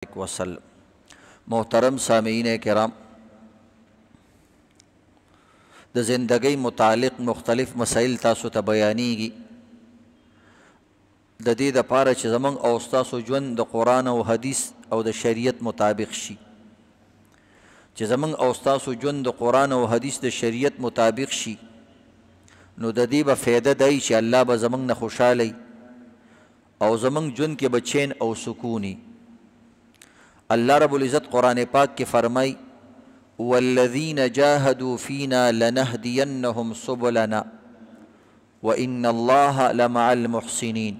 वसल्लम। मोहतरम सामीन किराम, द ज़िंदगी मुतालिक मुख्तलिफ मसाइल तासु ता बयानीगी द दे द पारा च ज़मंग औ स्तासु ژوند द कुरान औ हदीस औ द शरीयत मुताबिक शी च ज़मंग औ स्तासु ژوند द कुरान औ हदीस द शरीयत मुताबिक शी नो द दे ब फ़ायदा दई च अल्लाह ब ज़मंग न खुशाली औ ज़मंग ژوند के बचैन औ सुकूनी। अल्लाह रब्बुल इज़्ज़त कुरान पाक के फरमाई वल्लज़ीन जाहदू फ़ीना लनहदियन्नहुम सुबुलना व इन्नल्लाह लमअल मुहसिनीन।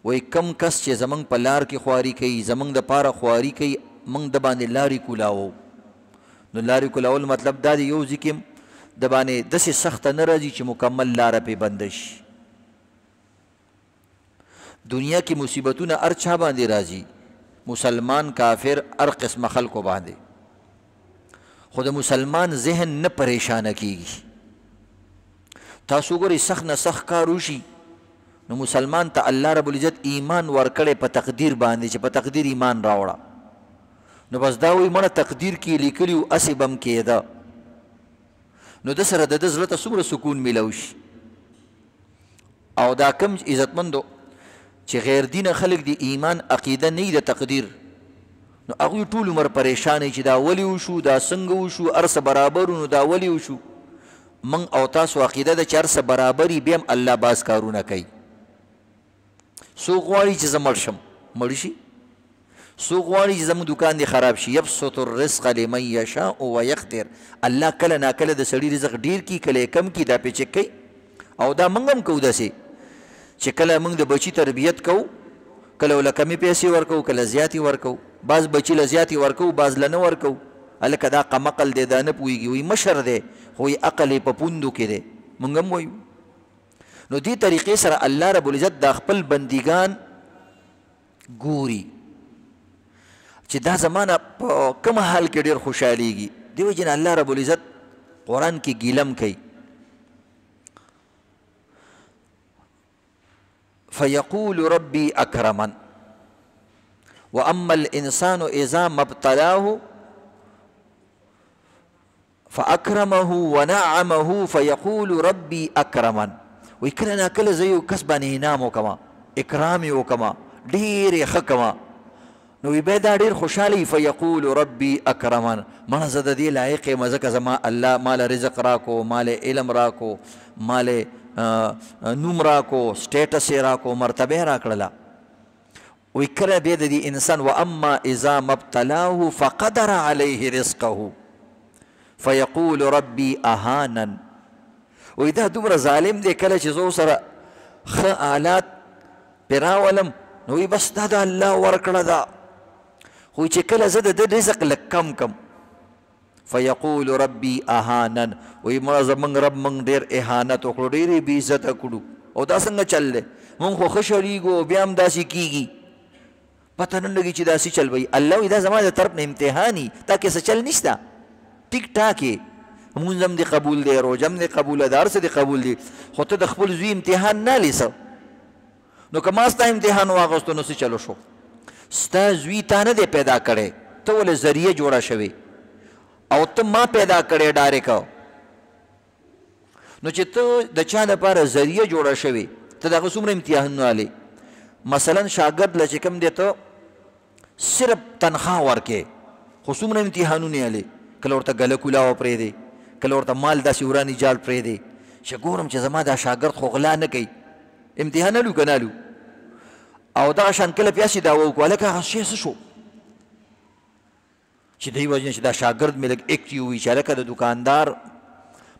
वही कम कस चे ज़मंग पर लार की ख्वारी कई ज़मंग द पारा ख्वारी कई मंग दबाने लारी कुलाओ नो लारी कुलाओल मतलब दादी यो जिकिम दबाने दसे सख्त न राजी च मुकम्मल लार पे बंदिश। दुनिया की मुसीबतों न अर्छा बांधे राजी मुसलमान काफिर हर किस्म खल को बांधे खुद मुसलमान जहन न परेशान कीगी तासुगर सख न सख कारूशी न मुसलमान ता अल्लाह रब्बुल इज़्ज़त ईमान वर्कड़े प तकदीर बांधे च प तकदीर ईमान रावड़ा न बस दा वही मन तकदीर की लिखलियो असे बम के दा न दसर द दज़ल ता सुमर सुकून मिलौश औ दा कम इज़्ज़तमंदो च गैर दीन खलक दी ईमान अकीदा नहीं द तकदीर नो अगुई टूल उमर परेशान च दा वली उशू दा संग उशू अरस बराबर नो दा वली उशू मंग अवतास अकीदा द चरस बराबरी बेम अल्लाह बास कारू न कई सोगवाड़ी च मरशम मरशी सोगवाड़ी जम दुकान दे खराब शी यबसुतुर रिज़्क़ लिमन यशाउ व यक़दिर। अल्लाह कल ना कल द सड़ी रिज़्क़ ढेर की कले कम की दा पे चेक कई औ दा मंगम कऊ दसे च कल मंग द बची तरबियत कऊ कल वला कमी पैसे वर्कऊ कल ज़्याती वर्कऊ बाज बची ल ज़्याती वर्कऊ बाज ल न वर्कऊ अल कदा कमकल दे दा न पुईगी वही मशर दे वही अकल पपुंदू के दे मंगम वही नो दी तरीके सर अल्लाह रब्बुल इज़्ज़त दा खपल बंदीगान गोरी च दा ज़माना कम हाल के ढेर खुशहालीगी देव जिन अल्लाह रब्बुल इज़्ज़त कुरान की गिलम कई फ़यक़ूलु रब्बी अक्रमन व अम्मल इंसानु इज़ा मब्तलाहु फ़अक्रमहु व नअमहु फ़यक़ूलु रब्बी अक्रमन। वही कल ना कल ज़यो कसबान इनाम कमा इकराम कमा ढेर खकमा नो बेदा ढेर खुशहाली फ़यक़ूलु रब्बी अक्रमन मन ज़द दे लायक मज़क ज़मा अल्लाह माल रिज़्क़ राको माल इल्म राको माल नूम राको स्टेटस राको मर्तबे राकड़ला वही कल बेद दी इंसान व अम्मा इज़ा मब्तलाहु फ़क़दर अलैहि रिज़्क़हु फ़यक़ूलु रब्बी अहानन। वही दा दुमर ज़ालिम दे कल चीज़ों सर ख आलात पिरावलम वही बस दा अल्लाह वर्कड़ा दा हुई चकल ज़द द रिज़्क़ लकम कम फ़यक़ूलु रब्बी अहानन। वही मरा ज़मंग रब मंग ढेर एहानत ओकड़ो ढेर बेइज्जत अकड़ू और दा संग चल दे मंग खो खुशहालीगो ब्याम दासी कीगी पता न लगी ची दासी चल भाई अल्लाह इधर ज़मा दे तरफ ने इम्तिहानी ताकि से चल निश्ता टिक टाके मुंजम दे कबूल दे रोजम दे कबूल दार से दे कबूल दे होते दखबुल ज़ी इम्तिहान ना ले सब नो कमास्ता इम्तिहान वागस्तो नो से चलो शो स्ता ज़ी ताने दे पैदा करे तो बोले ज़रिए जोड़ा शवे और तुम माँ पैदा करे डायरेक्ट नो चित्तो दचा न पार ज़रिए जोड़ा शवे तो दाखो सुमर इम्तिहान वाले मसलन शागिर्द लचकम दे तो सिर्फ तनख्वाह वर्के खुसुमर इम्तिहानों ने आले कल और तक गले कुलावा प्रे दे कल और तक माल दासी उरानी जाल प्रे दे शगोरम च ज़मा दा शागिर्द खोगला न कई इम्तिहान लू कनालू और दा शान कल प्यासी दावो को अलग हंसे सो चिदई वजह से दा शागिर्द में लग एक चीज़ हुई चले का दुकानदार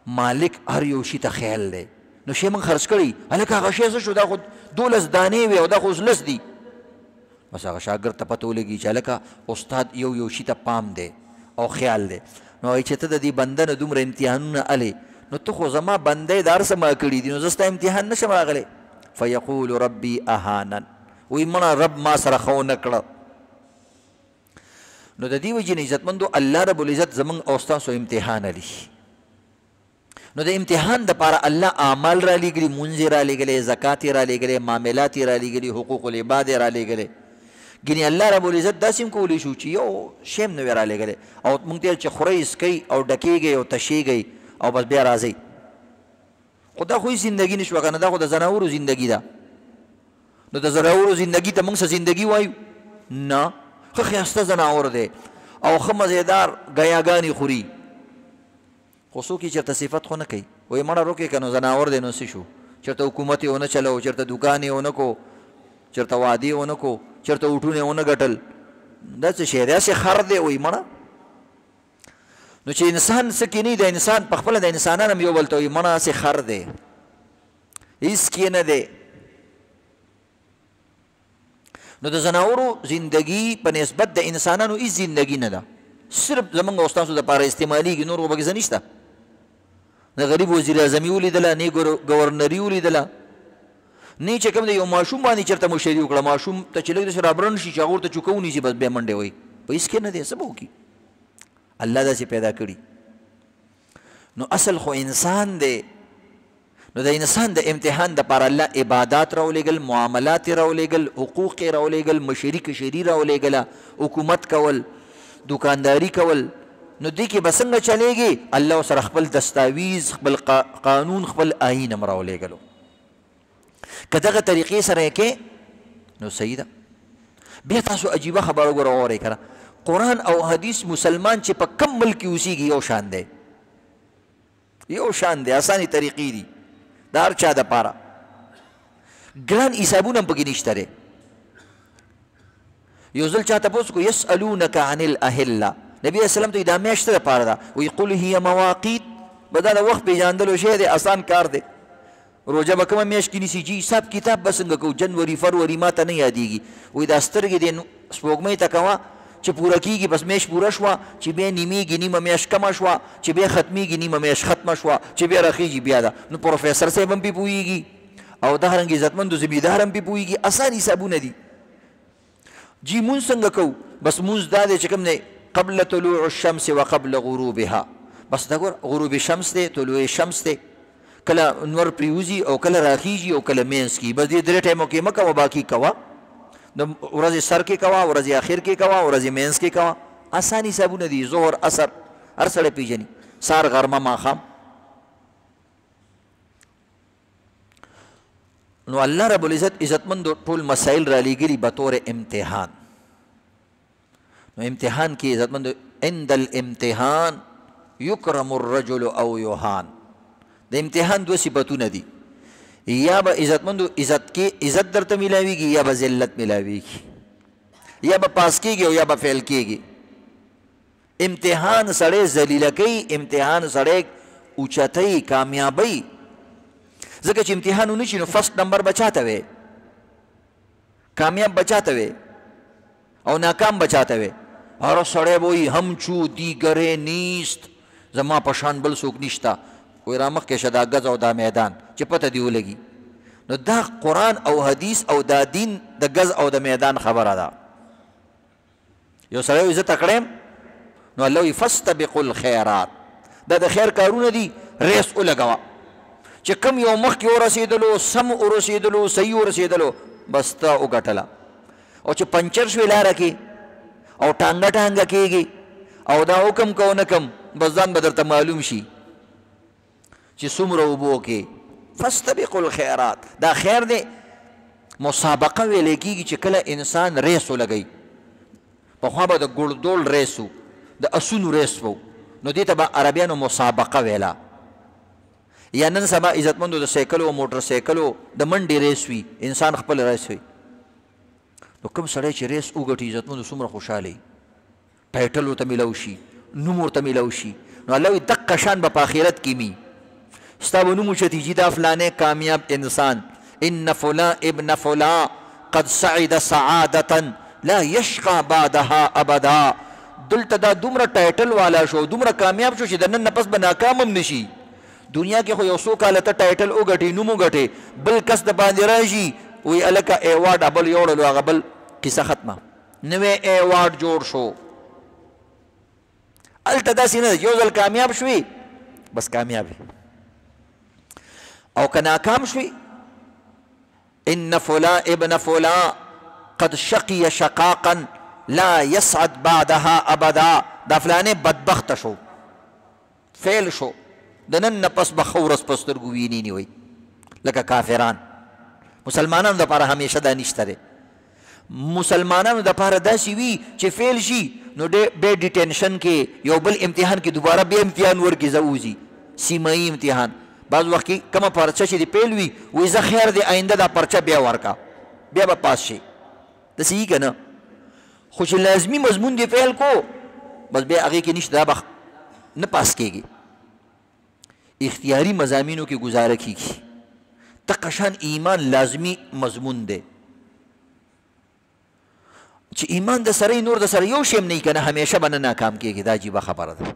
मालिक हर योशी ता ख्याल दे नो शेमंग खर्च करी अलग हंसे सो दा खुद दो लस दाने वे और दा खुद लस दी बस आगे शागिर्द ता पतो लगी चले का उस्ताद यो योशी ता पाम दे और ख्याल दे नो ऐसे तो दी बंदन दुम रे इम्तिहान न अले नो तो खुज़मा बंदे दार से माकड़ी दी नो जस्ता इम्तिहान न शमा गले फ़यक़ूलु रब्बी अहानन वही मना रब मा सरखो नकड़ा नो दी वजह इज़्ज़तमंदो अल्लाह रब्बुल इज़्ज़त ज़मंग औस्ता सो इम्तिहान अली नो दे इम्तिहान द पारा अल्लाह आमाल रा ली गली मुंजे रा ले गले ज़कात रा ले गले मामलात रा ले गली हुकूकुल इबाद रा ले गले ګینې الله رب العزت داسې هم کولی شو چې یو شی هم نه وی رالیږلی او موږ ته چې خورئ څکئ او ډکېږئ او تشېږئ او بس بیا راځئ خو دا خو هېڅ زندګي نه شوه که نه دا خو د زناورو زندګي ده نو د زناورو زندګي ته موږ څه زندګي وایو نه ښه ښایسته زناور دی او ښه مزېدار ګیاګانې خوري خو څوک یې چېرته صفت خو نه کوي وایي مړه روکې که نو زناور دی نو څه شو چېرته حکومت یې ونه چلو چېرته دوکان یې ونه کو چېرته واده یې ونه کو چېرته اوټونه یې ونه ګټل دا څه شی دی هسې خر دی وایي مړه نو چې انسان څه کې نه د انسان په خپله د انسانان هم یو بل ته وایي مړه هسې خر دی هېڅ کې نه دی نو د زناورو زندگی په نسبت د انسانانو هېڅ زندگی نه ده صرف زمونږ او ستاسو دپاره استعمالیږي نور خو پکې څه نشته نه غریب وزیر اعظمي ولیدله نه ګورنري ولیدله نه چې کوم د یو ماشوم باندې چېرته مشري وکړه ماشوم ته چې لږ داسې رابرن شي چې هغه ورته چوکه ونیسي بس بیا منډې وایي په هېڅ کې نه دی څه به وکړي الله داسې پیدا کړي نو اصل خو انسان دی نو د انسان د امتحان دپاره الله عبادات راولېږل معاملات یې راولېږل حقوق یې راولېږل مشري کشري راولېږله حکومت کول دوکانداري کول نو دې کې به څنګه چلېږي الله سره خپل دستاویز خپل قانون خپل آیین هم راولېږلو که دغه طریقې سره یې کې نو صحیح ده بیا تاسو عجیبه خبره وګوره واورئ که نه قرآن او حدیث مسلمان چې په کم ملک کې اوسېږي یو شان دی یو شان دی اسانې طریقې دي د هر چا دپاره ګران حسابونه هم پکې نشته دی یو ځل چا تپوس کو یسألونک عن الاهله نبی علیه السلام ته دا میاشت څه دپاره ده وایي قل هي مواقیت به دا د وخت پېژندلو شی دی اسان کار دی روژه به کومه میاشت کې نیسي چې حساب کتاب به څنګه کوو جنوري فروری ما ته نه یادېږي وایي دا سترګې دې سپوږمۍ ته کوه چې پوره کېږي بس میاشت پوره شوه چې بیا نیمېږي نیمه میاشت کمه شوه چې بیا ختمېږي نیمه میاشت ختمه شوه چې بیا راخېږي بیا ده نو پروفیسر صاحب هم پې پوهېږي او دغرنګې عزتمندو زمیدار هم پې پوهېږي اسان حسابونه دي جی مونځ څنګه کوو بس مونځ دا دی چې کوم دی قبل طلوع الشمس وقبل غروبها بس دا ګور غروب شمس دی طلوع شمس دی کله نور پریوزي او کله راخېږي او کله منځ کې بس دې درې ټایمو کې مه کوه باقي کوه د ورځې سر کې کوه ورځې اخر کې کوه ورځې منځ کې کوه اسان حسابونه دي ظهر اثر هر سړی پېژني سار غرمه ماښام نو الله رب العزت عزتمندو ټول مسائل را لیږلي بطور امتحان نو امتحان کې عزتمندو عند الامتحان یکرم الرجل او یهان د امتحان دو صفتونه دي یا به عزتمندو عزت درته میلاویږي یا به ذلت میلاویږي یا به پاس کېږي او یا به فیل کېږي امتحان سړی ذلیله کوي امتحان سړی اوچتوي کامیابوي ځکه چې امتحان ونه شي نو فرسټ نمبر به چاته وی کامیاب به چاته وی او ناکام به چاته وی هر سړی به وایي همچو دیگرې نیست زما په شان بل څوک نشته وایي را مخکې شه دا ګز او دا میدان چې پته دې ولګي نو دا قرآن او حدیث او دا دین د ګز او د میدان خبره ده یو سړی وایي زه تکړه یم نو الله وایي فاستبقوا الخیرات دا د خیر کارونه دي ریس ولګوه چې کم یو مخکې ورسېدلو سم ورسېدلو صحیح ورسېدلو بس ته وګټله او چې پنچر شوې لاره کې او ټانګه ټانګه کېږي او دا حکم کو نه کم بس ځان به درته معلوم شي چې څومره اوبو کې فاستبقوا الخیرات دا خیر دی مسابقه ویلی کېږي چې کله انسان ریس ولګوي پخوا به د ګړدول ریس و د اسونو ریس و نو دې ته به عربیانو مسابقه ویله یا نن سبا عزتمندو د سایکلو او موټر سایکلو د منډې ریس وي انسان خپل ریس وي نو کوم سړی چې ریس وګټي عزتمندو څومره خوشحاله ټایټل ورته میلاو شي نوم ورته میلاو شي نو الله وایي دقه شان به په آخرت کې مي ستا به نوم اوچتي چې دا فلانی کامیاب انسان ان فلان ابن فلان قد سعد سعادة لا یشقى بعدها ابدا دلته دا دومره ټایټل والا شو دومره کامیاب شو چې د نن نه پس به ناکام هم نشي دنیا کې خو یو څو کاله ته ټایټل وګټې نوم وګټې بل کس د باندې راشي وایي هلکه ایوارډ بل یوړلو هغه بل کیسه ختمه نوی ایوارډ جوړ شو هلته داسې نه ده یو ځل کامیاب شوي بس کامیاب او که ناکام شوي ان فلان ابن فلان قد شقی شقاقا لا يسعد بعدها ابدا دا فلانه بدبخت شو فیل شو د نن پس بخورس پسترګو ویني نی وي لکه کافران. مسلمانانو د پاره همیشه دا نشته دی. مسلمانانو د پاره داسې وي چې فیل شي نو به ډیټینشن کې یو بل امتحان کې دوباره بیا امتحان ورکړي زوځي سیمایي امتحان. بعض وخت کې کومه پرچه چې دی پیل وي وایي زه خیر دی آینده دا پرچه بیا ورکا بیا به پاس شي. داسې یي که نه؟ خو چې لازمي مضمون دی فیل کو بس بیا هغې کې نشته دا به نه پاس کېږي. اختیاري مضامینو کې ګزاره کېږي. دقه شان ایمان لازمي مضمون دی چې ایمان د سره نور د سره یو شی هم نه وي که نه همیشه به نه ناکام کېږي. دا عجیبه خبره ده.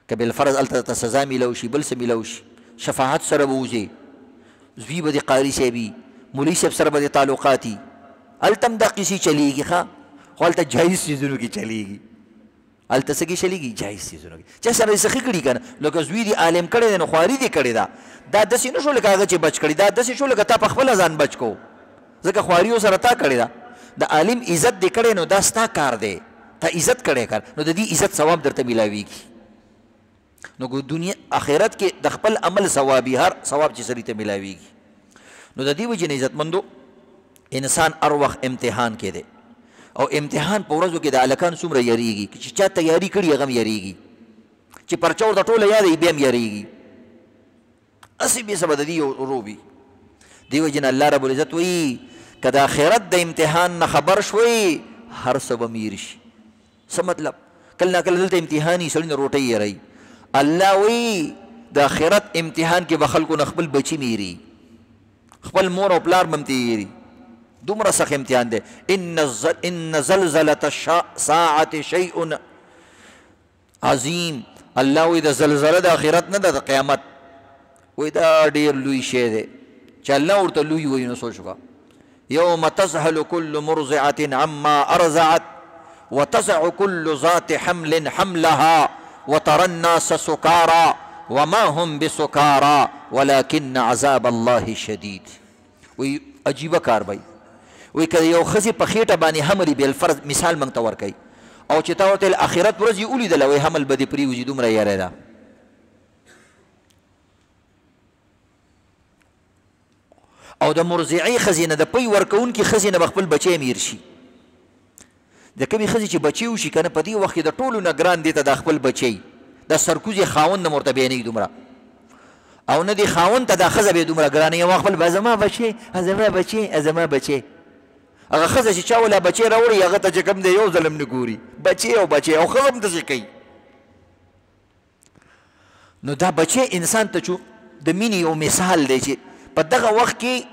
که بالفرض هلته ته سزا میلو شي بل څه میلو شي شفاعت سره به وځې زوی به د قاري صاحب وي مولوي صاحب سره به د تعلقات وي هلته هم دا قیسې چلیږي ښه خو هلته جایز څیزونو کې چلیږي. هلته څه کې چلیږي؟ جایز څیزونو کې. چا سره یې سخي کړي که نه لکه زوی دې عالم کړی دی نو خواري دې کړې ده دا داسې نه شو لکه هغه چې بچ کړي دا داسې شو لکه تا په خپله ځان بچ کو ځکه خواریو سره تا کړې ده. د عالم عزت دې کړی نو دا ستا کار دی تا عزت کړی کار نو د دې عزت ثواب درته میلاویږي. نو دنیا آخرت کې د خپل عمل ثوابي هر ثواب چې سړي ته میلاویږي. نو د دې وجې نه عزتمندو انسان هر وخت امتحان کې دی او امتحان په ورځو کې د هلکان څومره یریږي چې چا تیاري کړي هغه هم یریږي چې پرچه ورته ټوله یاده وي بیا هم یریږي هسې بې څه به د دې ورو وي. دې وجې نه الله رب العزت وایي که د آخرت د امتحان نه خبر شوی هر څه به میر شي. څه مطلب؟ کله نا کله دلته امتحان وي سړي نه روټۍ یروي. الله وایي د آخرت امتحان کې به خلکو نه خپل بچي میري خپل مور او پلار به هم تېري. دومره سخت امتحان دی. ان زلزلة الساعة شیء عظیم. الله وایي د زلزله د آخرت نه ده د قیامت وایي دا ډېر لوی شی دی چې الله ورته لوی وایي نو سوچ وکړه. یوم تذهل كل مرضعة عما ارضعت وتضع كل ذات حمل حملها وترى الناس سكارى وما هم بسكارى ولكن عذاب الله شدید. وی عجیبه کار بھائی وی که یو ښځې په خېټه باندې حمل بالفرض مثال موږ ته ورکوي او چې تا ورته آخرت ورځ یې ولیدله وی حمل به دې پرېوځي دومره یری ده. او د مرضعې ښځې نه د پی ورکوونکي ښځې نه به خپل بچی میر شي. د کومې ښځې چې بچی وشي که نه په دې وخت کې د ټولو نه ګران دی ته دا خپل بچی د سرکوز یې خاوند نه ورته بیانوي دومره او نه دې خاوند ته دا ښځه به یې دومره ګرانه یو خپل زما بچی زما بچی زما بچی. هغه ښځه چې چا ولا بچی راوړي هغه ته چې کوم دی یو ځل هم نه ګوري بچی او بچی او ښځه هم داسې کوي. نو دا بچی انسان ته د مینې یو مثال دی چې په دغه وخت کې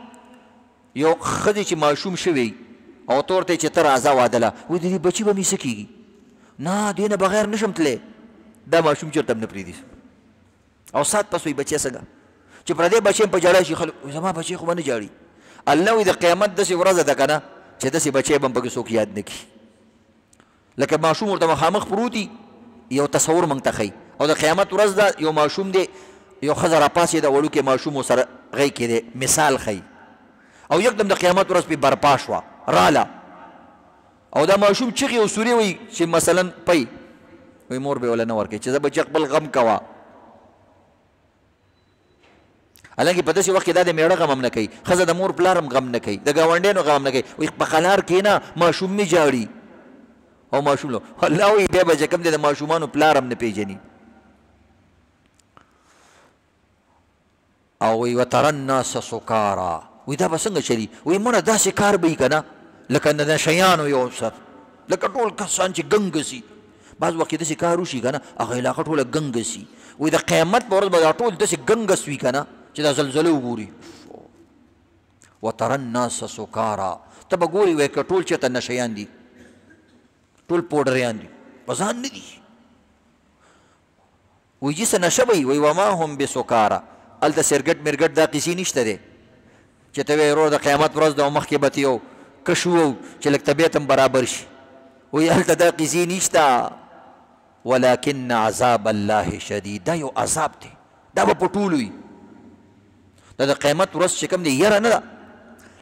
یو ښځې چې ماشوم شوی او ته ورته چې ته راځه واده له وایي د دې بچي به مې څه کېږي نه دې نه بغیر نشم تللی دا ماشوم چېرته هم نه پرېږدي او سات پس وایي بچی څنګه چې پردی بچی هم په ژړا شي خلک زما بچی خو به نه ژاړي. الله وایي د قیامت داسې ورځ ده که نه چې داسې بچی به هم پکې څوک یاد نه کړي. لکه ماشوم ورته مخامخ پروت وي یو تصور موږ ته ښیي او د قیامت ورځ ده یو ماشوم دی یو ښځه راپاسېده وړوکی ماشوم ورسره غی کې دی مثال ښیي او یکدم د قیامت ورځ پې برپا شوه راله او دا ماشوم چغې او سورې وایي چې مثلا پی وایي مور به یې وله نه ورکوي چې زه بچی خپل غم کوه. حالانکې په داسې وخت کې دا د میړه غم هم نه کوي ښځه د مور پلار هم غم نه کوي د ګاونډیانو غم هم نه کوي وایي په قلار کښېنه ماشوم مې جاړي او ماشوم له الله وایي بیا به چې کوم دی د ماشومانو پلار هم نه پېژني. او وی وتر الناس سکارا وی دا به څنګه چلي وی مړه داسې کار به وي که نه لکه د نشیانو یو سر لکه ټول کسان چې ګنګ سي بعض وخت داسې کار وشي که نه هغه علاقه ټوله ګنګ سي وی د قیامت په ورځ به دا ټول داسې ګنګس وي که نه چې دا زلزله وګوري. وتر الناس سکارا ته به ګورې وایي که ټول چېرته نشیان دي ټول پوډریان دي په ځان نه دي وی چې څه نشه به وي وایي وما هم بسکارا هلته سرګټ مرګټ دا قیسې نشته دی چې ته وایې ورور د قیامت ورځ ده او مخکې به ته یو کش وو چې لږ طبیعت هم برابر شي وایي هلته دا قیسې نشته. ولکن عذاب الله شدید دا یو عذاب دی دا به په ټولو وي دا د قیامت ورځ چې کوم دی یره نه ده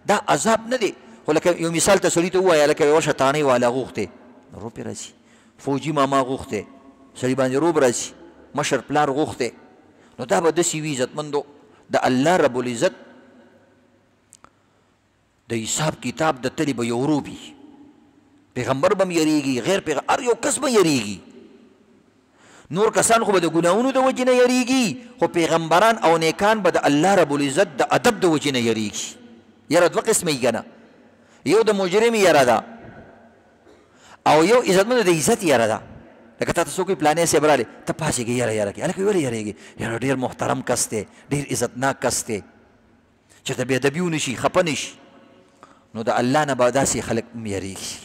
دا عذاب نه دی خو لکه یو مثال ته سړي ته ووایه لکه یوه شطانۍ والا غوښتې نو روب پرې راځي، فوجي ماما غوښتې سړي باندې روب راځي، مشر پلار غوښتې نو دا به داسې وي عزتمندو د الله رب العزت د حساب کتاب د تلې به یو روب وي. پیغمبر به م یریږي، غیر پیغمبر هر یو کس به یریږي. نور کسان خو به د ګناهونو د وجې نه یریږي، خو پیغمبران او نیکان به د الله رب العزت د ادب د وجې نه یریږي. یره دوه قسمه یي که نه، یو د مجرم یره ده او یو عزتمند د عزت یره ده. لکه تا ته څوک وي پلانی صاحب راغلی ته پاڅېږې یره یره کې، هلکه ولې یریږې؟ یاره ډېر محترم کس دی، ډېر عزتناک کس دی، چېرته بې ادبي ونه شي، خفه نه شي. نو د الله نه به داسې خلک هم یریږي.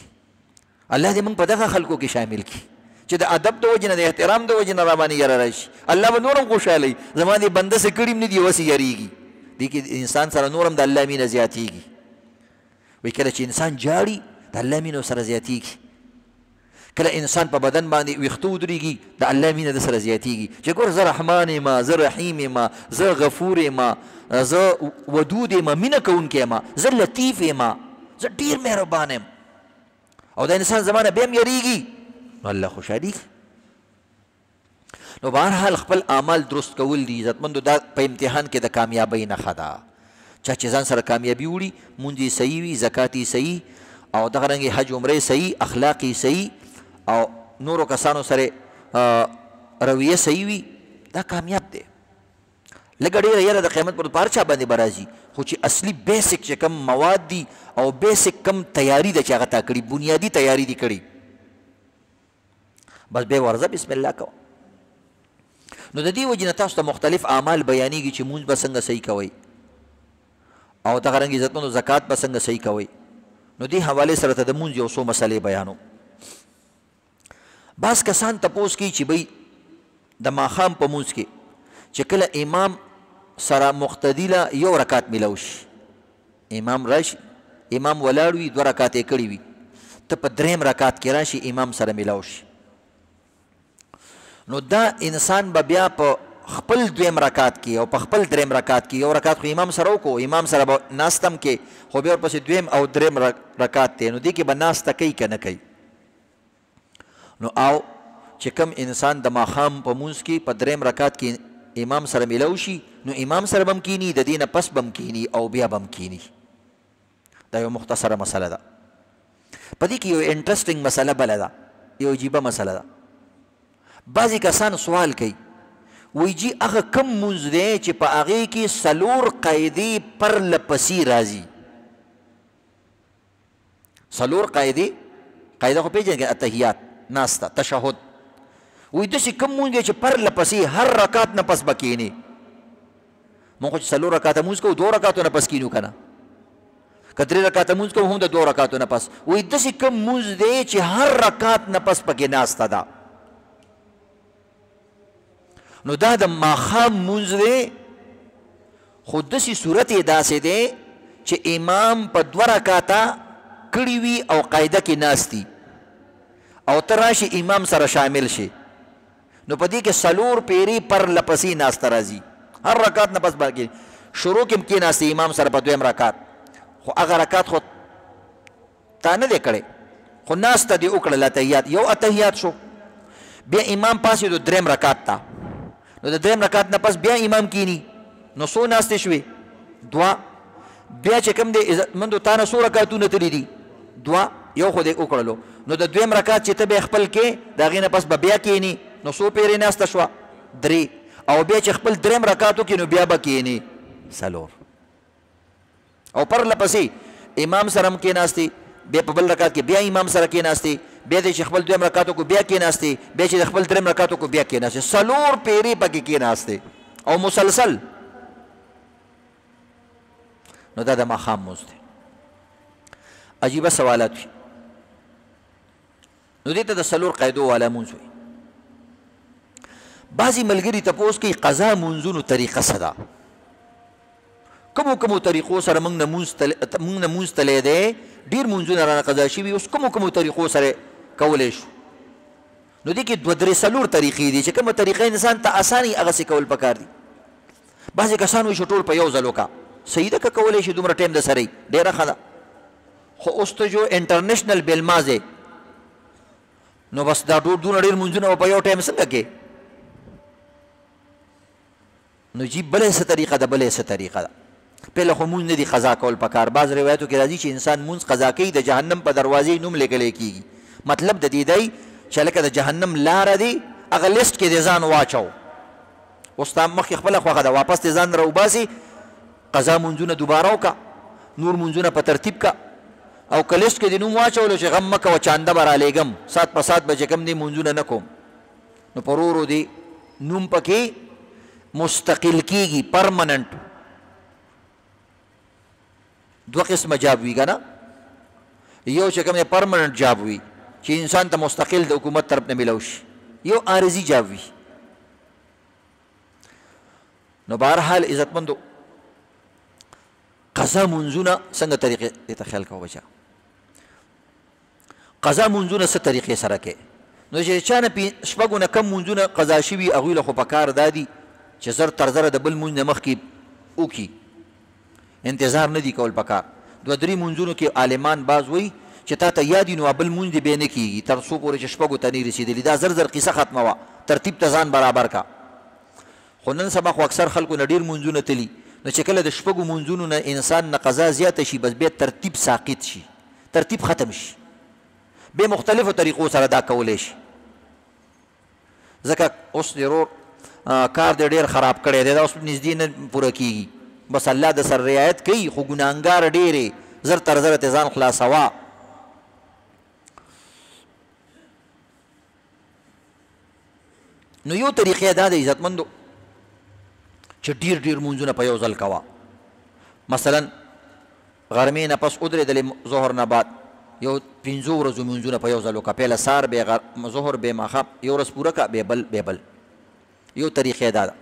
الله دې موږ په دغه خلکو کې شامل کړي چې د ادب د وجې نه د احترام د وجې نه را باندې یره راشي. الله به نور هم خوشحاله زما دې بنده څه کړي هم نه دي اوسې یریږي. دې کې انسان سره نور هم د الله مینه زیاتېږي. وایي کله چې انسان جاړي د الله مینه سره زیاتېږي، کله انسان په بدن باندې ویښته ودرېږي د الله مینه د سره زیاتېږي چې ګوره زه رحمان یم، زه رحیم یم، زه غفور یم، زه ودود یم، مینه کوونکی یم، زه لطیف یم، زه ډېر مهربان یم. او د انسان زمانه بیا هم یریږي نو الله خوشحالېږي. نو بهرحال خپل اعمال درست کول دي عزتمندو، دا په امتحان کې د کامیابۍ نښه ده. چا چې ځان سره کامیابي وړي، مونځ یې صحیح وي، زکات یې صحیح، او دغه رنګې حج عمرې صحیح، اخلاق یې صحیح، او نورو کسانو سره رویه صحیح وي، دا کامیاب دی. لږه ډېره یره د قیامت پر هر چا باندې به راځي، خو چې اصلي بیسک چې کم مواد دي او بیسک کم تیاری ده چې هغه تا کړي، بنیادي تیاری دي کړي، بس بیا ورځه بسم الله کوه. نو د دې وجې نه تاسو ته مختلف اعمال بیانېږي چې مونځ به څنګه صحیح کوئ او دغه رنګې عزتمندو زکات به څنګه صحیح کوئ. نو دې حوالې سره ته د مونځ یو څو مسلې بیانو. بعض کسان تپوس کوي چې بی د ماښام په مونځ کې چې کله امام سره مقتدي له یو رکات میلاو شي، امام راشي، امام ولاړ وي، 2 رکات یې کړي وي، ته په 3م رکات کې راشي امام سره میلاو شي، نو دا انسان به بیا په خپل 2م رکات کې او په خپل 3م رکات کې یو رکات خو امام سره وکړو، امام سره به ناستم کې، خو بیا ورپسې 2م او 3م رکات دی، نو دې کې به ناسته کوي که نه کوي. نو او چې کم انسان د ماښام په مونځ کې په 3م رکات کې امام سره میلاو شي، نو امام سره به هم کینی، د دې نه پس به هم کینی او بیا به هم کینی. دا یو مختصره مسله ده. په دې کې یو انټرسټینګ مسله بله ده، یو عجیبه مسله ده. بعضې کسان سوال کوي، وایي جي هغه کم مونځ دی چې په هغې کې 4 قاعدې پرله پسې راځي. 4 قاعدې، قاعده خو پېژنې که اتحیات، ناسته، تشهد. وایي داسې کم مونځ دی چې پرله پسې هر رکات نه پس به کښېنې. مونږ خو چې 4 رکاته مونځ کوو 2 رکاتو نه پس کښېنو که نه، که 3 رکاته مونځ کوو هم د 2 رکاتو نه پس. وایي داسې کم مونځ دی چې هر رکات نه پس پکې ناسته ده. نو دا د ماښام مونځ دی، خو داسې صورت یې داسې دی چې امام په 2 رکاته کړي وي او قاعده کې ناستي او ته راشي امام سره شامل شي، نو په دې کې 4 پیرې پرله پسې ناسته راځي، هر رکات نه پس باقي شروع کې هم کېناستې امام سره په 2م رکات، خو هغه رکات خو تا نه دی کړی، خو ناسته دې وکړل اتحیات، یو اتحیات شو، بیا امام پاسېدو 3م رکات ته، نو د 3م رکات نه پس بیا امام کینی، نو څو ناستې شوې؟ 2. بیا چې کوم دی عزتمندو تا نه څو رکاتونه تللي دي؟ 2. یو خو دې وکړلو، نو د 2م رکات چې ته بیا خپل کې د هغې نه پس به بیا کینی، نو څو پیرې ناسته شوه؟ 3. او بیا چې خپل 3م رکات وکړي نو بیا به کینی 4. او پرله پسې امام سره هم کېناستې، بیا په بل رکات کې بیا امام سره کېناستې، بیا دې چې خپل 2م رکات وکړو بیا کېناستې، بیا چې د خپل 3م رکات وکړو بیا کېناستې، 4 پیرې پکې کېناستې او مسلسل. نو دا د ماښام مونځ دی. عجیبه سوالات وي. نو دې ته د 4 قاعدو والا مونځ وي. بعضې ملګري تپوس کوي قضا مونځونو طریقه څه ده؟ کومو طریقو سره موږ نه مونځ تلی دی، ډېر مونځونه رانه قضا شوي، اوس کومو طریقو سره کولی شو؟ نو دې کې 2-3-4 طریقې دي چې کومه طریقه انسان ته اساني هغسې کول پکار دي. بعضې کسان وایي چې ټول په یو ځل وکړه، صحیح ده که کولی شي دومره ټایم د سره یي ډېره ښه ده، خو اوس ته جو انټرنیشنل بیلماز دی نو بس دا دونه ډېر مونځونه به په یو ټایم څنګه کې نو جی بلې څه طریقه ده بلې څه طریقه ده پهله خو مونځ نه دي قضا کول پکار بعض روایتو کې راځي چې انسان مونځ قضا کوي د جهنم په دروازې نوم لیکلی کېږي مطلب د دې دی چې لکه د جهنم لاره دی هغه لیسټ کې د ځان واچو اوس تا مخکې خپله خوښه ده واپس د ځان راوباسي قضا مونځونه دوباره وکړه نور مونځونه په ترتیب کا او که لیسټ کې د نوم واچولو چې غم مه کوه چانده به رالیږم سات په سات به چې کوم دی مونځونه نه کوم نو په ورو ورو دی نوم پکې مستقل کېږي پرمننټ دوه قسمه جاب وي که نه یو چې کوم دی پرمننټ جاب وي چې انسان ته مستقل د حکومت طرف نه میلاو شي یو عارضي جاب وي نو بهرحال عزتمندو قضا منځونه څنګه طریقې دې ته خیال کوه بچه قضا منځونه څه طریقې سره کې نو چې چا نه شپږو نه کم منځونه قضا شوي هغوی له خو په کار دا دي چې زر تر زره د بل مونځ نه مخکې وکړي انتظار نه دي کول په کار دوه درې منځونو کې عالمان بعض وایي چې تا ته یاد وي نو بل مونځ دې بیا نه کېږي تر څو پورې چې شپږو ته نه رسېدلي دا زر زر قصه ختمه وه ترتیب ته ځان برابر کا خو نن سبا خو اکثر خلکو نه ډېر منځونه تلي نو چې کله د شپږو منځونو نه انسان نه قضا زیاته شي بس بیا ترتیب ساقط شي ترتیب ختم شي بیا مختلفو طریقو سره دا کولی شي ځکه اوس د ورور کار دی ډېر خراب کړی دی دا اوس نږدې نه پوره کېږي بس الله د سر رعایت کوي خو ګناهګار ډېرې زر تر زره ترې ځان خلاصوه نو یو طریقې دا د عزتمندو چې ډېر ډېر مونځونه په یو ځل کوه مثلا غرمې نه پس ودرېدلې ظهر نه بعد یو 5 ورځو مونځونه په یو ځل وکړه پهله سهار بیا ظهر بیا ماښام یو ورځ پوره کړه بیا بل یو طریقې دا ده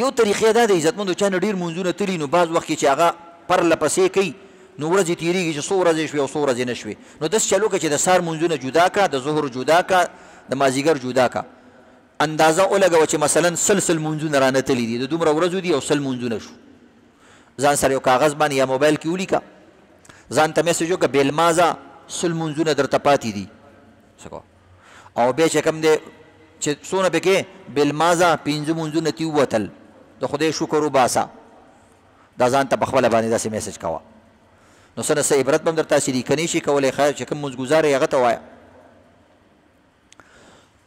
یو طریقې دا د عزتمندو چا نه ډېر مونځونه تلي نو بعض وخت کې چې هغه پرله پسې کوي نو ورځې تېرېږي چې څو ورځې شوې او څو ورځې نه شوې نو داسې چلو که چې د سهار مونځونه جدا کا د ظهر جدا کا د مازدیګر جدا کا اندازه ولګوه چې مثلا سل مونځونه رانتلي دي د دومره ورځو دي او سل مونځونه شو ځان سره یو کاغذ باندې یا موبایل کې ولیکه ځان ته میسج وکړه بېلمازه سل مونځونه درته پاتې دي څه کوه او بیا چې کوم دی چې څونه پکې بېلمازه 5 مونځونه تې ووتل د خدای شکر وباسه دا ځان ته پخپله باندې داسې میسج کوه نو څه نه څه عبرت به هم درته هسې لیکنی شي کولی خیر چې کوم مونځګزار یې هغه ته وایه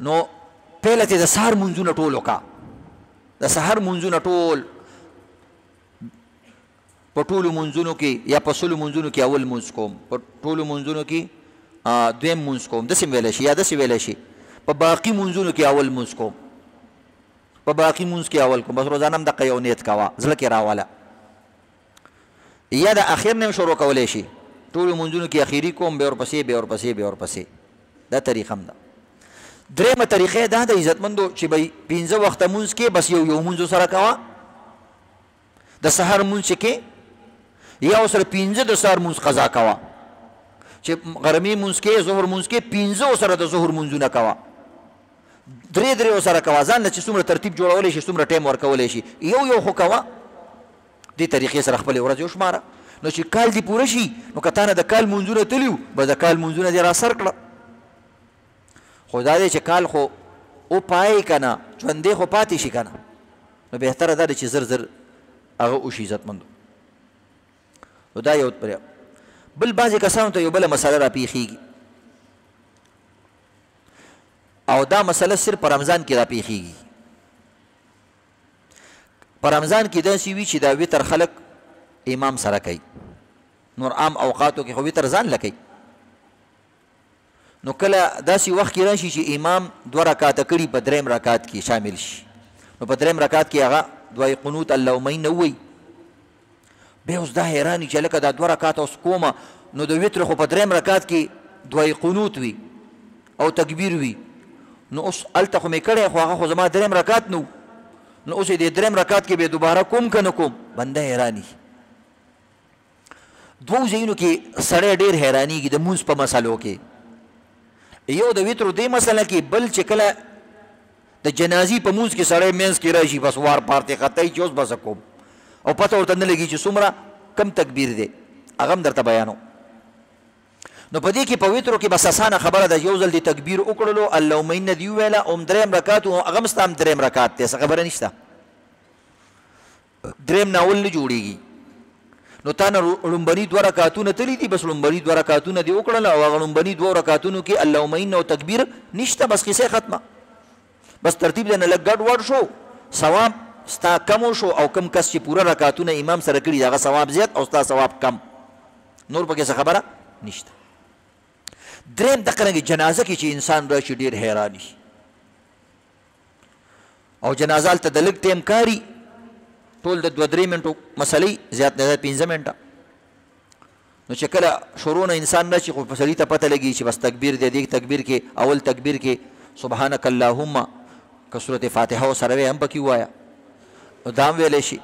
نو پهله ته د سهار مونځونه ټول وکړه د سهار مونځونه ټول په ټولو مونځونو کې یا په سلو مونځونو کې اول مونځ کوم په ټولو مونځونو کې دویم مونځ کوم داسې ویلی شي یا داسې ویلی شي په باقي مونځونو کې اول مونځ کوم په باقي مونځ کې اول کوم بس روزانه هم دقه یو نیت کوه زړه کې راوله یا د اخر نه هم شروع کولی شي ټولو مونځونو کې اخیري کوم بیا ورپسې بیا ورپسې بیا ورپسې دا طریقه هم ده درېیمه طریقه دا د عزتمندو چې به 5 وخته مونځ کې بس یو مونځ سره کوه د سهار مونځ چې کې یا سره 5 د سهار مونځ قضا کوه چې غرمې مونځ کې ظهر مونځ کې 5 سره د ظهر مونځونه کوه 3 سره کوه ځان نه چې څومره ترتیب جوړولی شي څومره ټایم ورکولی شي یو خو کوه دې طریقې سره خپلې ورځې وشماره نو چې کال دې پوره شي نو که تا نه د کال مونځونه تلي بس د کال مونځونه دې راسر کړه خو دا دی چې کال خو وپایې که نه ژوندی خو پاتې شي که نه نو بهتره دا دی چې زر هغه وشي عزتمندو نو دا یو بل بعضې کسانو ته یو بله مسله راپېښېږي او دا مسله صرف په رمضان کې راپېښېږي په رمضان کې داسې وي چې دا وتر خلک امام سره کوي نور عام اوقاتو کې خو وتر ځان له کوي نو کله داسې وخت کې راشي چې امام 2 رکاته کړي په 3 رکات کې شامل شي نو په 3 رکات کې هغه دوای قنوت اللهمین نه ووایي بیا اوس دا حیران چې لکه دا 2 رکاته اوس کومه نو د وتر خو په 3 رکات کې دوای قنوت وي او تکبیر وي نو اوس هلته خو مې کړی خو هغه خو زما 3 رکات نو نو اوس یې د 3 رکات کې بیا دوباره کوم که نه کوم بنده حیراني دوو ځایونو کې سړی ډېر حیرانېږي د مونځ په مسلو کې یو د وترو دې مسله کې بل چې کله د جنازي په مونځ کې سړی منځ کې راشي بس وار پارتې خطی چې اوس به څه کوم او پته ورته نه لګي چې څومره کم تکبیر دی هغه هم درته بیانو نو په دې کې په وترو کې بس اسانه خبره ده یو ځل د تکبیر وکړلو اللهمین دی ویله اوم دریم رکعت هغه هم ستا هم دریم رکعت دی څه خبره نشته دریم ناول نه جوړېږي نو تا نه لومبني دوه رکعتونه تللي دي بس لومبني دوه رکعتونه دې وکړل او هغه لومبني دوه رکعتونو کې اللهمین او تکبیر نشته بس قصه ختمه بس ترتیب دی نه لږ ګډ وډ شو ثواب ستا کم شو او کم کس چې پوره رکعتونه امام سره کړي هغه ثواب زیات او ستا ثواب کم نور پکې څه خبره نشته دریم دغه رنګې جنازه کې چې انسان راشي ډېر حیران شي او جنازه هلته د لږ ټایم کاري ټول د 2-3 منټو مسلې زیات نه 15 منټه نو چې کله شروع نه انسان راشي خو په سړي ته پته لګي چې بس تکبیر دی دې تکبیر کې اول تکبیر کې سبحانک اللهم که سورت فاتحه سره هم پکې ووایه نو دا هم ویلی شي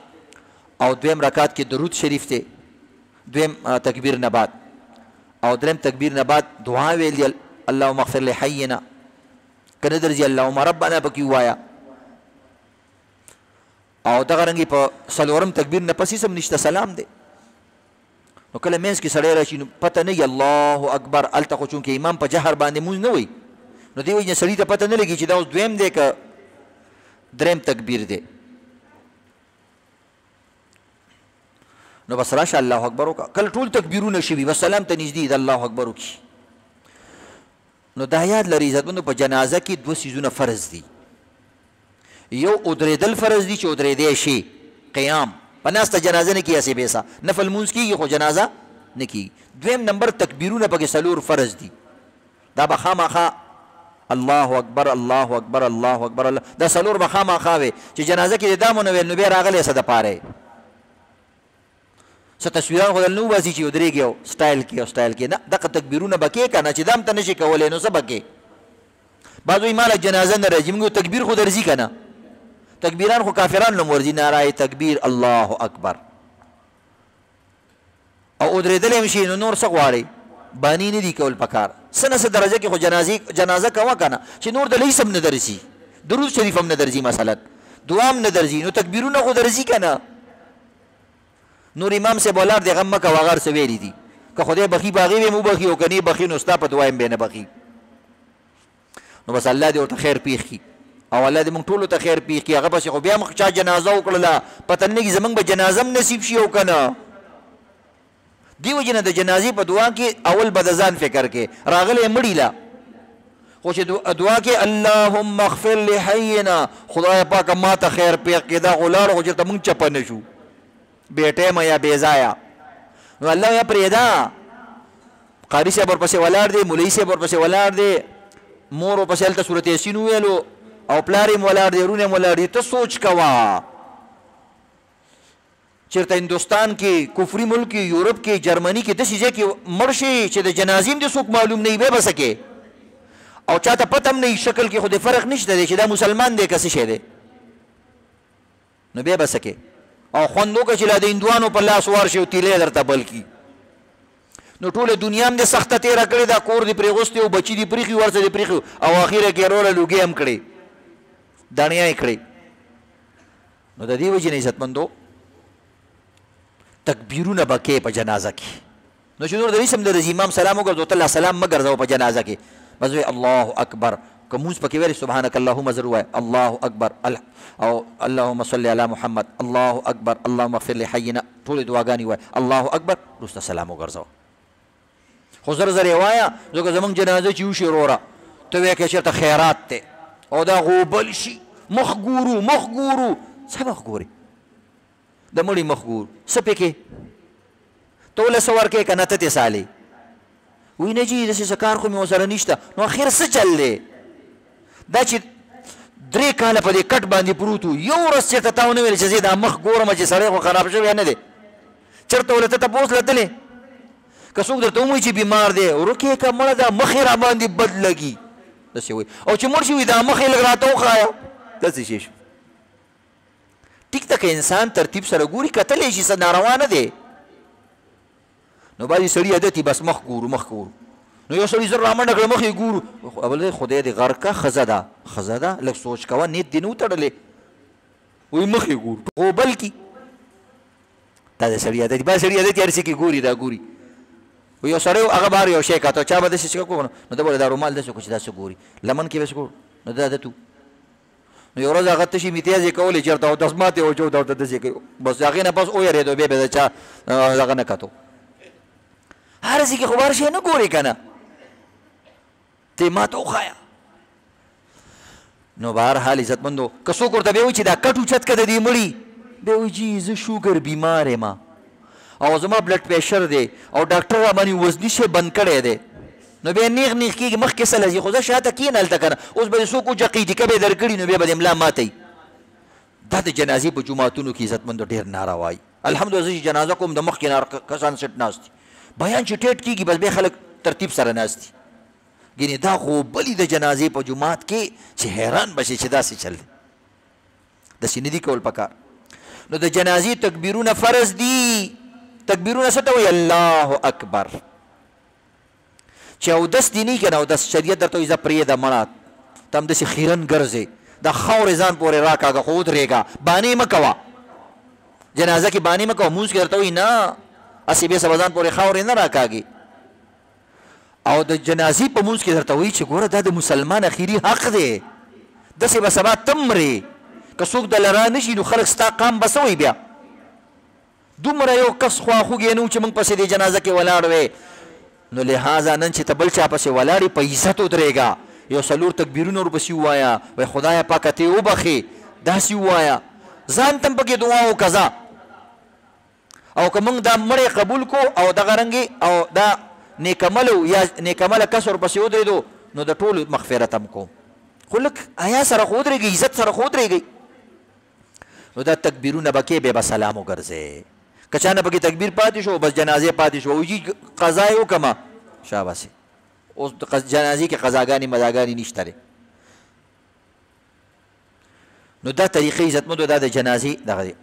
او دویم رکعت کې درود شریف دی دویم تکبیر نه بعد او دریم تکبیر نه بعد دعا ویل دی اللهم اغفر لحینا که نه درځي اللهم ربنا پکې ووایه او دغه رنګې په څلورم تکبیر نه پسې هم نشته سلام دی نو کله منځ کې سړی راشي نو پته نه وي الله اکبر هلته خو چونکې امام په جهر باندې مونځ نه وي نو دې وجې سړي ته پته نه لګي چې دا اوس دویم دی که دریم تکبیر دی نو بس راشه الله اکبر وکړه کله ټول تکبیرونه شوي بس سلام ته نږدې د الله اکبر وکړي نو دا یاد لري عزتمندو په جنازه کې دوه څیزونه فرض دي یو ودرېدل فرض دي چې ودرېدی شي قیام په ناسته جنازه نه کیږي بیسا نفل مونځ کیږي خو جنازه نه کیږي دویم نمبر تکبیرونه پکې څلور فرض دي دا به خامخا الله اکبر الله اکبر الله اکبر الله دا څلور به خامخا وي چې جنازه کې دا مو نه ویل نو بیا راغلی څه دپاره څه تصویران خو دل نه وباسي چې ودرېږي او سټایل کې او سټایل کې نه دغه تکبیرونه به کې که نه چې دا هم ته نه شي کولی نو څه به کې بعض وایي ماله جنازه نه راځي موږ تکبیر خو درځي که نه تکبیران خو کافران لم ورځي نارای تکبیر الله اکبر او ودرېدلی هم شي نو نور څه غواړئ بانی نه دي کول پکار څه نه څه درجه کې خو جنازه کوه که نه چې نور د لیس هم نه درځي درود شریف هم نه درځي مثلا دعا هم نه درځي نو تکبیرونه خو درځي که نه نور امام صاحب ولاړ دی غم مه کوه هغه هر څه ویلي دي که خدای بخي به هغې به مو بخي او که نه بخي نو ستا په دعا هم به نه بخي نو بس الله دې ورته خیر پیښ کړي او الله دې موږ ټولو ته خیر پیښ کړي هغه پسې خو بیا هم چا جنازه وکړله پته نه کړي زموږ به جنازه هم نصیب شي او که نه دی وجې نه د جنازې په دعا کې اول به د ځان فکر کې راغلی مړي له خو چې دعا کې اللهم اغفر لحینا خدای پاکه ما ته خیر پیښ کړي دا خو لاړو خو چېرته موږ چپه نه شو بې ټیمه یا بې ځایه نو الله یا پرېږده قاري صاحب ورپسې ولاړ دی مولوي صاحب ورپسې ولاړ دی مور ورپسې هلته صورت یاسین وویلو او پلار یې ولاړ دی ورونه یې ولاړ دی ته سوچ کوه چېرته هندوستان کې کفري ملک کې یورپ کې جرمني کې داسې ځای کې مړ شي چې د جنازې هم دې څوک معلوم نه وي بیا به څه کې او چاته پته هم نه وي شکل کې خو د فرق نشته دی چې دا مسلمان دی که څه شی دی نو بیا به څه کې او خوند وکړه چې لا د هندوانو په لاس وار شي او تیلی درته بل کړي نو ټوله دنیا هم دې سخته تېره کړې ده کور دې پرېغوستې او بچي دې پرېښي ورڅه دې پرېښي او اخره کې روله لوګې هم کړې دانیا یې کړې نو د دې وجې نه عزتمندو تکبیرونه به کې په جنازه کې نو چې نور د رسم د رضي امام سلام وګرځو ته الله سلام مه ګرځوه په جنازه کې بس وایي الله اکبر که مونځ پکې ویلې سبحانک اللهم زر ووایه الله اکبر او اللهم صل علی محمد الله اکبر اللهم اغفر لحینا ټولې دعاګانې وایه الله اکبر وروسته سلام وګرځوه خو زر زر یې وایه ځکه زموږ جنازه چې وشي وروره ته وایه که چېرته خیرات دی او دا غوبل شي مخ ګورو مخ ګورو څه مخ ګورې د مړي مخ ګورو څه پکې ته ولې څه ورکې که نه ته تې سالې وایي نه جي داسې څه کار خو مې ورسره نشته نو اخر څه چل دی دا چې 3 کاله په دې کټ باندې پروت و یو ورځ چېرته تا ونه ویل چې زه دا مخ ګورم چې سړی خو خراب شوی نه دی چېرته ولې ته تپوس لتلې که څوک درته ووایي چې بیمار دی ورکې که مړه دا مخ یې راباندې بد لګي داسې وایي او چې مړ شي وي دا مخ یې لږ راته وښایه داسې شی شو ټیک ده که انسان ترتیب سره ګوري کتلی شي څه ناروا نه دی نو بعضې سړي عادت یي بس مخ ګورو مخ ګورو نو یو سړي زر رامنډه کړه مخ یې ګورو اول خدای دې غر که ښځه ده ښځه ده لږ سوچ کوه نیت دې نه وتړلې وایي مخ یې ګورو خو بل کي دا د سړي عادت بعض سړي عادت هر څه کې ګوري دا ګوري یو سړی هغه بهر یو شی کاته چا به داسې کوو نو ده به دا رومال داسې کړو چې داسې ګوري لمن کې به څه کړو نو دا عادت و نو یو ورځ هغه تشې میتیاز یې کولې چېرته اودس مات یې وچو ورته داسې کوي بس هغې نه پس ویرېدو بیا به د چا هغه نه کتو هر ځای کې خو بهر شی نه ګورې که نه ته یې ماته وښایه نو بهرحال عزتمندو که څوک ورته بیا وایي چې دا کټ اوچت که د دې مړي بیا وایي جي زه شوګر بیمار یم او زما بلډ پریشر دی او ډاکټر را باندې وزني شی بند کړی دی نو بیا نیغ نیغ کېږي مخکې څه لځي خو زه شاته کښېنه هلته که نه اوس به دې څوک وجقي ټیکه به یې درکړي نو بیا به دې ملا ماتی دا د جنازې په جوماتونو کې عزتمندو ډېر ناروا وي الحمدلله زه چې جنازه کوم د مخکې کسان سټ ناست دي بیان چې ټیټ کېږي بس بیا خلک ترتیب سره ناست دي ګینې دا خو بلې د جنازې په جومات کې چې حیران به شي چې داسې چل دی داسې نه دي کول پکار نو د جنازې تکبیرونه فرض دي تکبیرونه څه ته وایي الله اکبر چې اودس دي نه که نه اودس شریعت درته وایي زه پرېږده مړه ته همداسې خیرن ګرځې دا خاورې ځان پورې راکاږه خو ودرېږه بانې مه کوه جنازه کې بانې مه کوه مونځ کې درته وایي نه هسې بیا سبا ځان پورې خاورې نه راکاږي او د جنازې په مونځ کې درته وایي چې ګوره دا د مسلمان اخري حق دی داسې به سبا ته مرې که څوک دله را نه شي نو خلک ستا قام به څه وایي بیا دومره یو کس خواخوږی نه و چې موږ پسې دې جنازه کې ولاړ وې نو لحاظه نن چې ته بل چا پسې ولاړې په عزت ودرېږه یو څلور تکبیرونه ورپسې ووایه وایي خدایه پاکه ته یې وبخې داسې ووایه ځان ته هم پکې دعا وکړه او که موږ دا مړی قبول کو او دغه رنګې او دا نیکملو یا نیکمله کس ورپسې ودرېدو نو د ټولو مغفرت هم کوم خو لږ حیا سره خو ودرېږئ عزت سره خو ودرېږئ نو دا تکبیرونه به کې بیا به سلام وګرځئ که چا نه پکې تکبیر پاتې شو بس جنازې پاتې شو وایي قضا یې وکړمه شاباسې اوس جنازې کې قضاګانې مداګانې نشته دی نو دا طریقې عزتمندو دا د جنازې دغه دی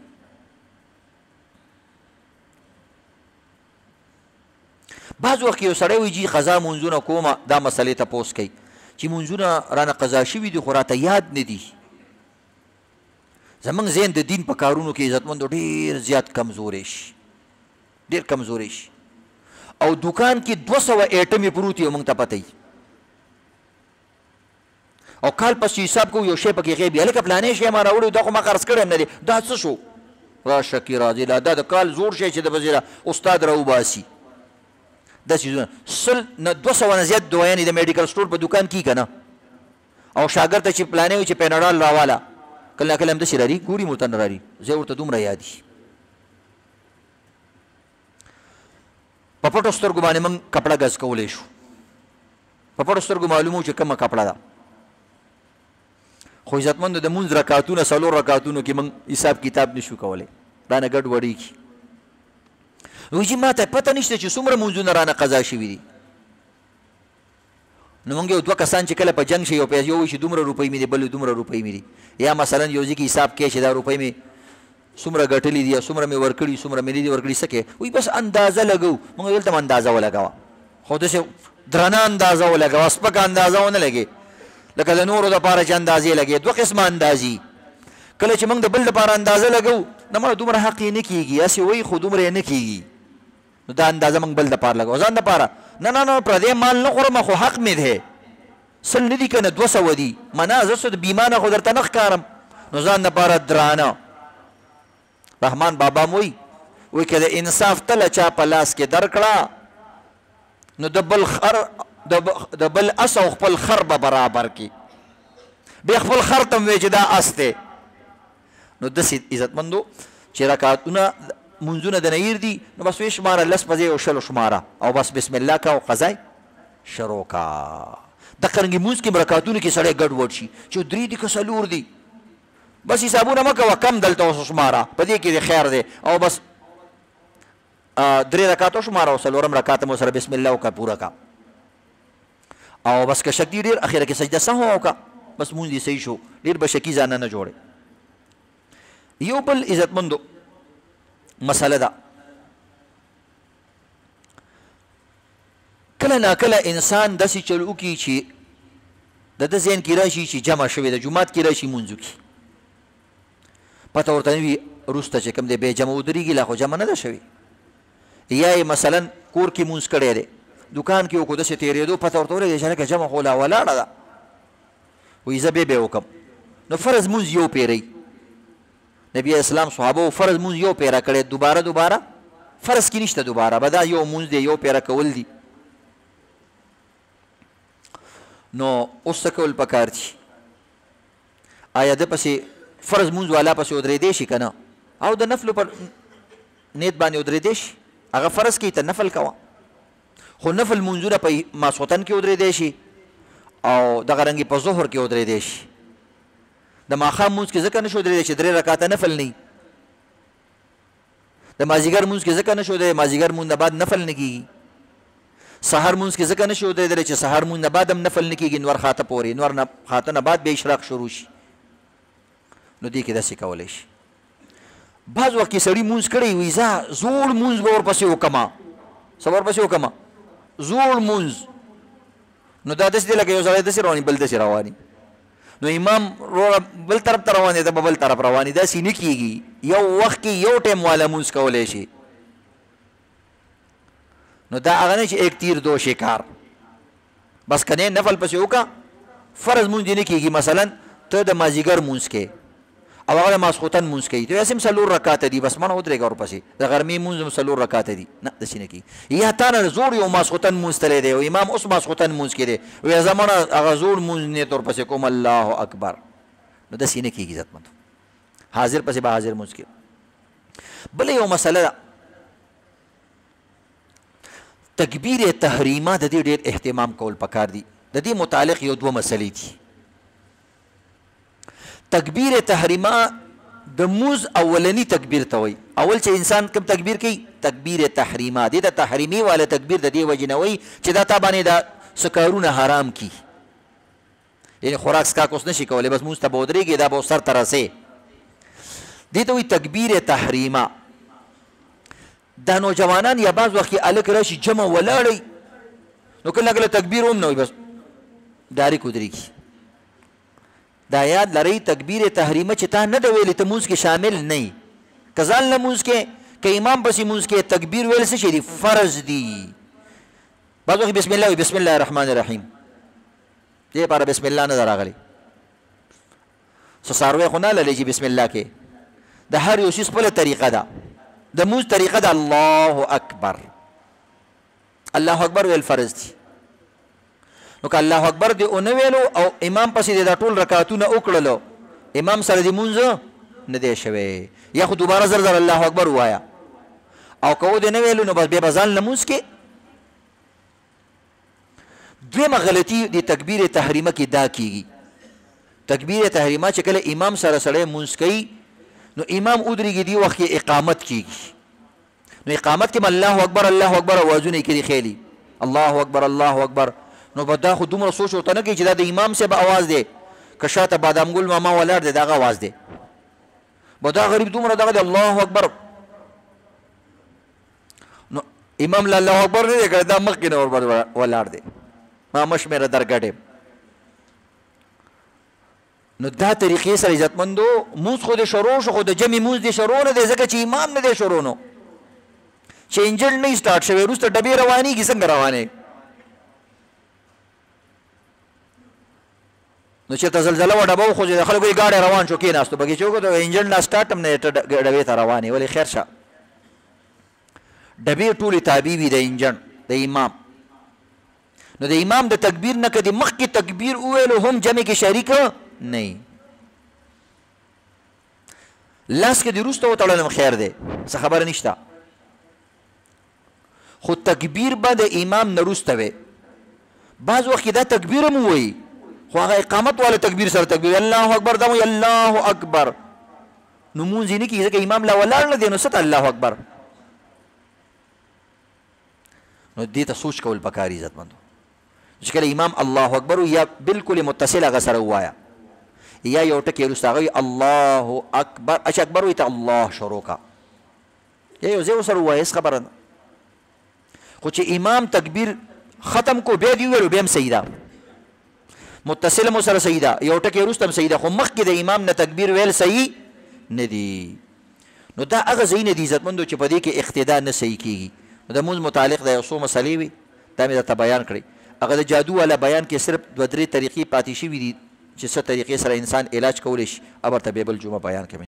بعض وخت یو سړی وایي جي قضا مونځونه کومه دا مسلې تپوس کوي چې مونځونه رانه قضا شوي دي خو راته یاد نه دي زمونږ ذهن د دین په کارونو کې عزتمندو ډېر زیات کمزوری شي ډېر کمزوری شي او دوکان کې 200 ایټمې پروت یو موږ ته پته او کال پسې حساب کوو یو شی پکې غیب هلکه پلانې شی ما راوړی دا خو ما قرض کړی هم نه دی دا څه شو راشه کې راځي لا دا د کال زوړ شی چې د بزیره استاد راوباسي دا څیزونه 200 نه زیات دوايانې د میډیکل سټور په دوکان کې که نه او شاګرد ته چې پلانې وي چې پیناډال راواله کله کله هم داسې راري ګوري مو ته نه راري زه ورته دومره یادي په پټو سترګو باندې موږ کپړه ګز کولی شو په پټو سترګو معلومو چې کومه کپړه ده خو عزتمندو د مونځ رکعتونه 4 رکعتونو کې موږ حساب کتاب نشو کولی رانه ګډ وډېږي وایي چې ما ته پته نشته چې څومره مونځونه رانه قضا شوي دي نو موږ یو 2 کسان چې کله په جنګ شي یو پیسې وایي چې دومره روپۍ مې دي بل دومره روپۍ مې دي یا مثلا یو ځای کې حساب کوي چې دا روپۍ مې څومره ګټلې دي یا څومره مې ورکړي څومره مې نه دي ورکړي څه کوې وایي بس اندازه لګو موږ دلته هم اندازه ولګوه خو داسې درنه اندازه ولګوه سپکه اندازه ونه لګې لکه د نورو دپاره چې اندازې لګې 2 قسمه اندازې کله چې موږ د بل دپاره اندازه لګو نه مړه دومره حق یې نه کېږي هسې وایي خو دومره یې نه کېږي نو دا اندازه موږ بل دپاره لګو ځان دپاره نه پردی مال نه خورم خو حق مې دی 100 نه دي که نه 200 دي منه زه څه د بیمه نه خو درته نه ښکارم نو ځان دپاره درانه رحمان بابا م وایي که د انصاف تله چا په لاس کې درکړه نو د بل اس او خپل خر به برابر کړي بیا خپل خر ته م وایي چې دا اس دی نو داسې عزتمندو چې رکعتونه منځونه د نیر دي نو بس وی شماره 10 په ځای او 20 شماره او بس بسم الله کا او قضا شروع کا د قرنګي مونځ کې رکعتونو کې سړی ګډ وډ شي چې 3 دي که 4 دي بس حسابونه مه کوه کم دلته اوس شماره په دې کې د خیر دی او بس 3 رکعتو شماره او 4 رکعت مو سره بسم الله وکړه پوره کا او بس که شک دی ډېر اخره کې سجده سهو وکړه بس مونځ دې صحیح شو ډېر به شکي ځان نه جوړې یو بل عزتمندو مسله ده کله ناکله انسان داسې چل وکړي چې د ده ذهن کې راشي چې جمع شوی د جومات کې راشي مونځ وکړي پته ورته نه وي وروسته چې کوم دی بیا جمع ودرېږي لا خو جمع نه ده شوې یا یې مثلا کور کې مونځ کړی دی دکان کې وکړو داسې تېرېدو پته ورته ولګېده چې لکه جمع خو لا ولاړه ده وایي زه بیا وکړم نو فرض مونځ یو پیری نبی اسلام صحابه فرض مونځ یو پیره کړی دوباره فرض کې نشته دوباره به دا یو مونځ دی یو پیره کول دي نو اوس څه کول پکار دي آیا د پسې فرض مونځ والا پسې ودرېدی شي که نه او د نفلو پر نیت باندې ودرېدی شي هغه فرض کوي ته نفل کوه خو نفل مونځونه په ماسخوتن کې ودرېدی شي او دغه رنګې په ظهر کې ودرېدی شي د ماښام مونځ کې ځکه نشو ودرېدی چې 3 رکعاته نفل نه د مازدیګر مونځ کې ځکه نشو ودرېدی مازدیګر مونځ نه بعد نفل نه کېږي سحر مونځ کې ځکه نشو ودرېدلی چې سحر مونځ نه بعد هم نفل نه کېږي نور خاته پورې نور نه خاته نه بعد بیا اشراق شروع شي نو دې کې داسې کولی شي بعض وخت کې سړي مونځ کړی وي زه زوړ مونځ به ورپسې وکړمه څه ورپسې وکړمه زوړ مونځ نو دا داسې دی لکه یو سړی داسې رواني بل داسې رواني نو امام وروره بل طرف ته روان دی ته به بل طرف رواني داسې نه کېږي یو وخت کې یو ټایم والا مونځ کولی شي نو دا هغه نه چې ایک تیر دو شکار بس که نه نفل پسې وکړه فرض مونځ دې نه کېږي مثلا ته د مازدیګر مونځ کې او هغه د ماسخوتن مونځ کوي ته یاسې هم 4 رکعاته دي بس مړه ودرېږه ورپسې د غرمې مونځ هم 4 رکعاته دي نه داسې نه کېږي یا تا نه زوړ یو ماسخوتن مونځ تلی دی او امام اوس ماسخوتن مونځ کې دی وایي زه مړه هغه زوړ مونځ نیت ورپسې کوم الله اکبر نو داسې نه کېږي عزتمندو حاضر پسې به حاضر مونځ کې بله یو مسله ده تکبیر تحریمه د دې ډېر اهتمام کول پکار دي د دې متعلق یو 2 مسلې دي تکبیر تحریمه د مونځ اولنی تکبیر ته وایي اول چې انسان کوم تکبیر کوي تکبیر تحریمه دې ته تحریمي والا تکبیر د دې وجې نه وایي چې دا تا باندې دا څه کارونه حرام کی یعنی خوراک څښاک اوس نشي کولی بس مونځ ته به ودرېږي دا به سر ته رسې دې ته وایي تکبیر تحریمه دا نوجوانان یا بعض وخت کې هلک راشي جمع ولاړی نو کله کله تکبیر هم نه وي بس ډایرک ودرېږي دا یاد لرئ تکبیر تحریمه چې تا نه ده ویلې ته مونځ کې شامل نه یي که ځان له مونځ کې که امام پسې مونځ کې تکبیر ویل څه شي دي فرض دي بعض وخت بسم الله وي بسم الله الرحمن الرحیم دې لپاره بسم الله نه ده راغلی څه څاروی خو نه للی چې بسم الله کې د هر یو شي خپله طریقه ده د مونځ طریقه ده الله اکبر الله اکبر ویل فرض دي نو که الله اکبر دې ونه ویلو او امام پسې دې دا ټول رکعتونه وکړلو امام سره دې مونځ نه دی شوی یا خو دوباره زر زر الله اکبر ووایه او که و دې نه ویلو نو بس بیا به ځان لمونځ کې دویمه غلطي د تکبیر تحریمه کې دا کېږي تکبیر تحریمه چې کله امام سره سړی مونځ کوي نو امام ودرېږي دې وخت کې اقامت کېږي نو اقامت کې الله اکبر اوازونه یې کړي خیلي الله اکبر نو به دا خو دومره سوچ ورته نه کوي چې دا د امام صاحب اواز دی که شاته بادام ګل ماما ولاړ دی د هغه اواز دی به دا غریب دومره دغه دی الله اکبر نو امام له الله اکبر نه دی کړی دا مخکې نه ورباندې ولاړ دی ما مشمېره درګډې نو دا طریقې سره عزتمندو مونځ خو دې شروع شو خو د جمع مونځ دې شروع نه دی ځکه چې امام نه دی شروع نو چې انجن نه سټارټ شوی وروسته ډبې روانېږي څنګه روانې نو چېرته زلزله وه ډبه وخوځېده خلکو یې ګاډی روان شو کېناستو بګیچې وکړو د انجن نه سټارټ هم نه ډبې ته روانې ولې خیر شه ډبې ټولې تابع وي د انجن د امام نو د امام د تکبیر نه که د مخکې تکبیر وویلو هم جمع کې شریک نه وي لاس کې د وروسته وتړل خیر دی څه خبره نشته خو تکبیر به د امام نه وروسته وی بعض وخت کې دا تکبیر هم ووایي خو هغه اقامت والا تکبیر سره تکبیر الله اکبر دا وایي الله اکبر نو مونځ یې نه کېږي ځکه امام لا ولاړ نه دی نو څه ته الله اکبر نو دې ته سوچ کول پکار عزتمندو چې کله امام الله اکبر یا بالکل متصل هغه سره ووایه یا یو ټکی وروسته هغه وایي الله اکبر چې اکبر وایي ته الله شروع کا یا یو ځای ورسره ووایه هېڅ خبره نه خو چې امام تکبیر ختم کو بیا دې وویلو بیا هم صحیح ده متصل مو سره صحیح ده یو ټکی وروسته هم صحیح ده خو مخکې د امام نه تکبیر ویل صحیح نه دي نو دا هغه ځایونه دي عزتمندو چې په دې کې اقتدا نه صحیح کېږي د مونځ متعلق د یو څو مسلې وي دا مې درته بیان کړئ. هغه د جادو والا بیان کې صرف 2-3 طریقې پاتې شوي دي چې څه طریقې سره انسان علاج کولی شي. اب ورته بیا بل جمعه بیان کوي.